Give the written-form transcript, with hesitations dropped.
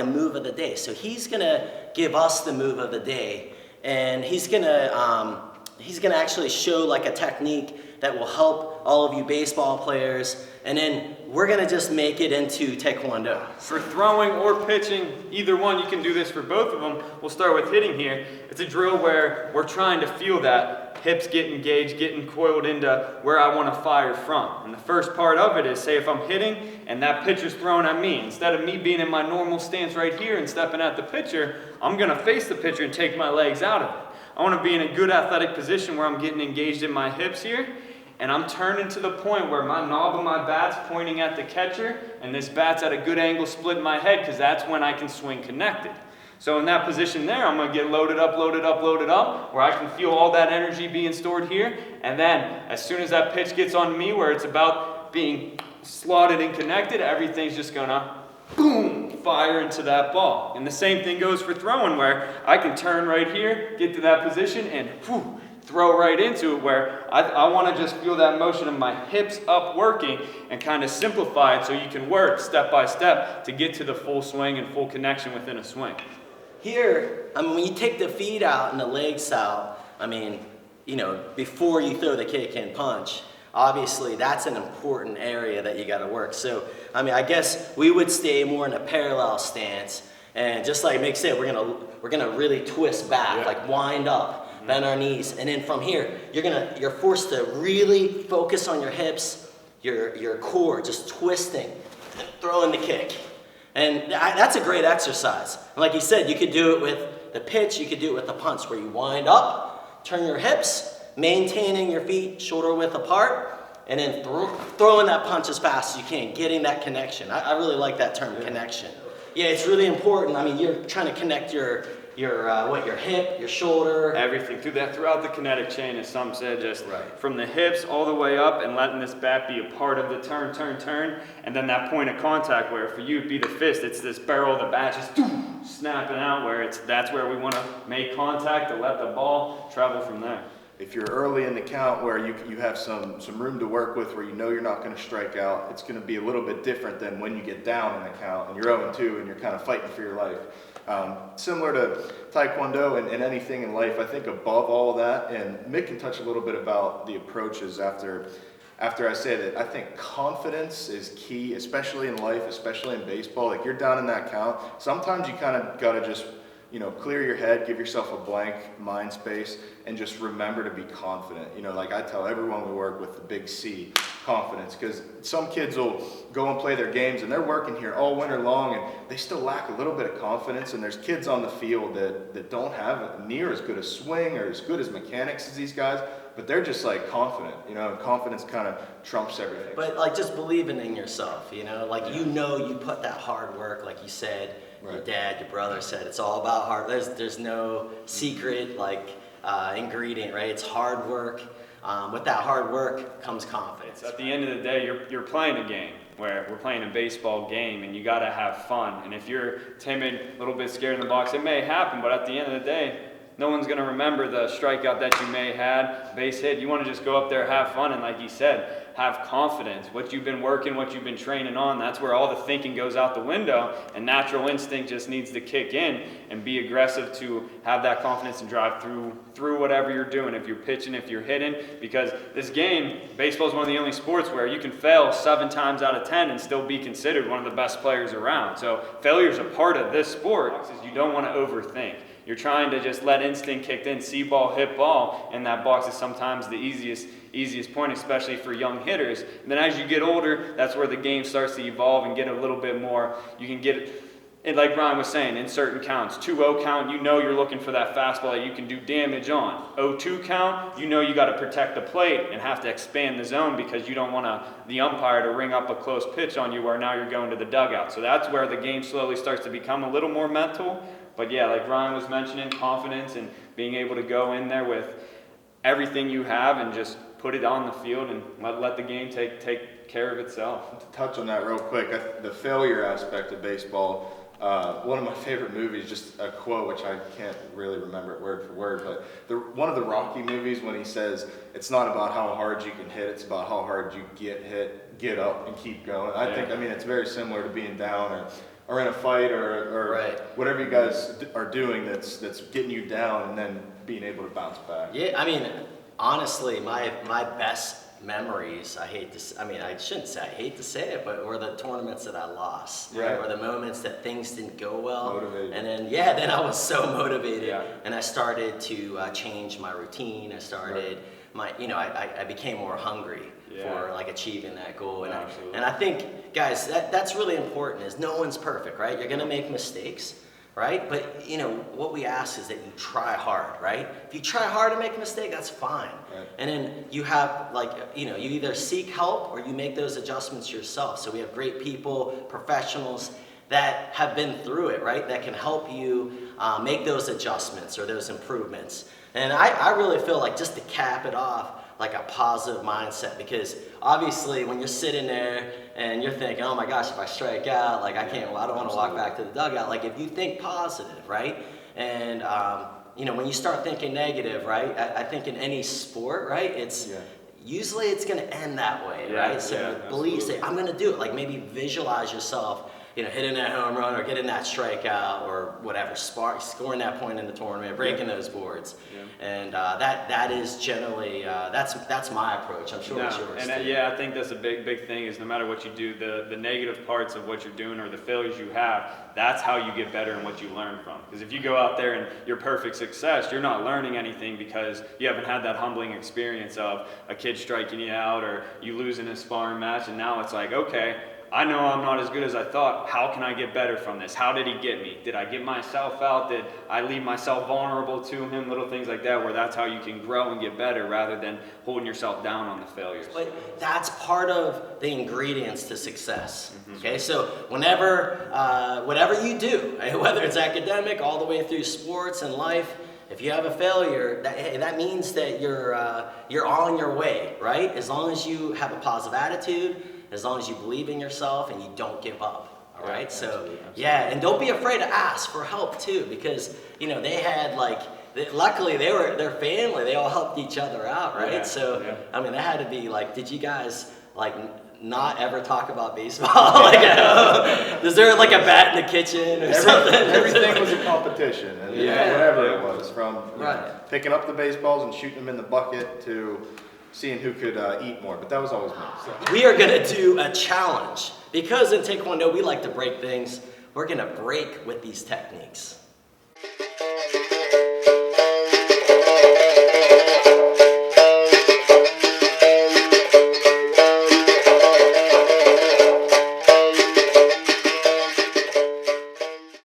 a move of the day. So he's gonna give us the move of the day, and he's gonna actually show like a technique that will help all of you baseball players, and then we're gonna just make it into Tae Kwon-Do. For throwing or pitching, either one, you can do this for both of them. We'll start with hitting here. It's a drill where we're trying to feel that hips get engaged, getting coiled into where I want to fire from. And the first part of it is, say if I'm hitting and that pitcher's throwing at me, instead of me being in my normal stance right here and stepping at the pitcher, I'm gonna face the pitcher and take my legs out of it. I want to be in a good athletic position where I'm getting engaged in my hips here, and I'm turning to the point where my knob of my bat's pointing at the catcher, and this bat's at a good angle splitting my head, because that's when I can swing connected. So in that position there, I'm gonna get loaded up, where I can feel all that energy being stored here, and then as soon as that pitch gets on me, where it's about being slotted and connected, everything's just gonna boom, fire into that ball. And the same thing goes for throwing, where I can turn right here, get to that position, and whew, throw right into it, where I want to just feel that motion of my hips up working and kind of simplify it so you can work step by step to get to the full swing and full connection within a swing. Here, I mean, when you take the feet out and the legs out, I mean, you know, before you throw the kick and punch, obviously that's an important area that you got to work. So, I mean, I guess we would stay more in a parallel stance, and just like Mick said, we're gonna really twist back, like wind up. Bend our knees, and then from here, you're forced to really focus on your hips, your core, just twisting, and throwing the kick. And that's a great exercise. And like you said, you could do it with the pitch, you could do it with the punch, where you wind up, turn your hips, maintaining your feet shoulder width apart, and then throwing that punch as fast as you can, getting that connection. I really like that term, connection. Yeah, it's really important. I mean, you're trying to connect your hip, your shoulder. Everything throughout the kinetic chain, as some said, just from the hips all the way up, and letting this bat be a part of the turn, and then that point of contact where for you it'd be the fist, it's this barrel of the bat just snapping out, where that's where we want to make contact to let the ball travel from there. If you're early in the count where you have some room to work with, where you know you're not going to strike out, it's going to be a little bit different than when you get down in the count and you're 0-2 and you're kind of fighting for your life. Similar to Tae Kwon-Do and anything in life, I think above all of that, and Mick can touch a little bit about the approaches after I say that, I think confidence is key, especially in life, especially in baseball. Like, you're down in that count, sometimes you kind of got to just, you know, clear your head, give yourself a blank mind space, and just remember to be confident. You know, like I tell everyone we work with, the big C, confidence, because some kids will go and play their games and they're working here all winter long and they still lack a little bit of confidence, and there's kids on the field that don't have near as good a swing or as good as mechanics as these guys, but they're just like confident, you know, and confidence kind of trumps everything. But like just believing in yourself, you know, like you know you put that hard work, like you said, your dad, your brother said, it's all about hard. There's no secret like ingredient, right? It's hard work. With that hard work comes confidence. At the end of the day, you're playing a game, where we're playing a baseball game, and you got to have fun. And if you're timid, a little bit scared in the box, it may happen, but at the end of the day, no one's going to remember the strikeout that you may had, base hit. You want to just go up there, have fun, and like you said, have confidence. What you've been working, what you've been training on, that's where all the thinking goes out the window, and natural instinct just needs to kick in and be aggressive to have that confidence and drive through whatever you're doing, if you're pitching, if you're hitting, because this game, baseball is one of the only sports where you can fail 7 times out of 10 and still be considered one of the best players around. So failure is a part of this sport. You don't want to overthink. You're trying to just let instinct kick in, see ball, hit ball, and that box is sometimes the easiest point, especially for young hitters. And then as you get older, that's where the game starts to evolve and get a little bit more. You can get it, like Ryan was saying, in certain counts. 2-0 count, you know you're looking for that fastball that you can do damage on. 0-2 count, you know you got to protect the plate and have to expand the zone, because you don't want the umpire to ring up a close pitch on you where now you're going to the dugout. So that's where the game slowly starts to become a little more mental. But yeah, like Ryan was mentioning, confidence and being able to go in there with everything you have and just put it on the field and let the game take care of itself. To touch on that real quick, the failure aspect of baseball, one of my favorite movies, just a quote which I can't really remember it word for word, but one of the Rocky movies, when he says, it's not about how hard you can hit, it's about how hard you get hit, get up and keep going. I think, I mean, it's very similar to being down are in a fight or Right. whatever you guys are doing that's getting you down, and then being able to bounce back. Yeah, I mean, honestly, my best memories, I shouldn't say I hate to say it, but were the tournaments that I lost. Right. Or the moments that things didn't go well. Motivated. And then I was so motivated. Yeah. And I started to change my routine. I started I became more hungry for like achieving that goal. And Absolutely. I think, guys, that's really important is no one's perfect, right? You're gonna make mistakes. Right? But, what we ask is that you try hard, right? If you try hard to make a mistake, that's fine. Right. And then you have, you either seek help or you make those adjustments yourself. So we have great people, professionals that have been through it, right? That can help you make those adjustments or those improvements. And I really feel like just to cap it off, like a positive mindset, because obviously when you're sitting there and you're thinking, oh my gosh, if I strike out, like I don't want to walk back to the dugout. Like if you think positive, right? And when you start thinking negative, right? I think in any sport, right? Usually it's going to end that way, right? So believe, say, I'm going to do it. Like maybe visualize yourself, hitting that home run or getting that strikeout or whatever, scoring that point in the tournament, breaking those boards. Yeah. And that is generally, that's my approach. I'm sure it's yours and too. I think that's a big thing is no matter what you do, the negative parts of what you're doing or the failures you have, that's how you get better and what you learn from. Because if you go out there and you're perfect success, you're not learning anything because you haven't had that humbling experience of a kid striking you out or you losing a sparring match, and now it's like, okay, I know I'm not as good as I thought. How can I get better from this? How did he get me? Did I get myself out? Did I leave myself vulnerable to him? Little things like that, where that's how you can grow and get better rather than holding yourself down on the failures. But that's part of the ingredients to success. Okay, so whatever you do, whether it's academic, all the way through sports and life, if you have a failure, that means that you're on your way, right? As long as you have a positive attitude, as long as you believe in yourself and you don't give up, all right? Absolutely. And don't be afraid to ask for help too, because they had luckily their family, they all helped each other out, right? That had to be did you guys not ever talk about baseball? Is there a bat in the kitchen or something? Everything was a competition, and whatever it was, from picking up the baseballs and shooting them in the bucket to seeing who could eat more, but that was always me. So. We are gonna do a challenge because in Tae Kwon-Do we like to break things. We're gonna break with these techniques.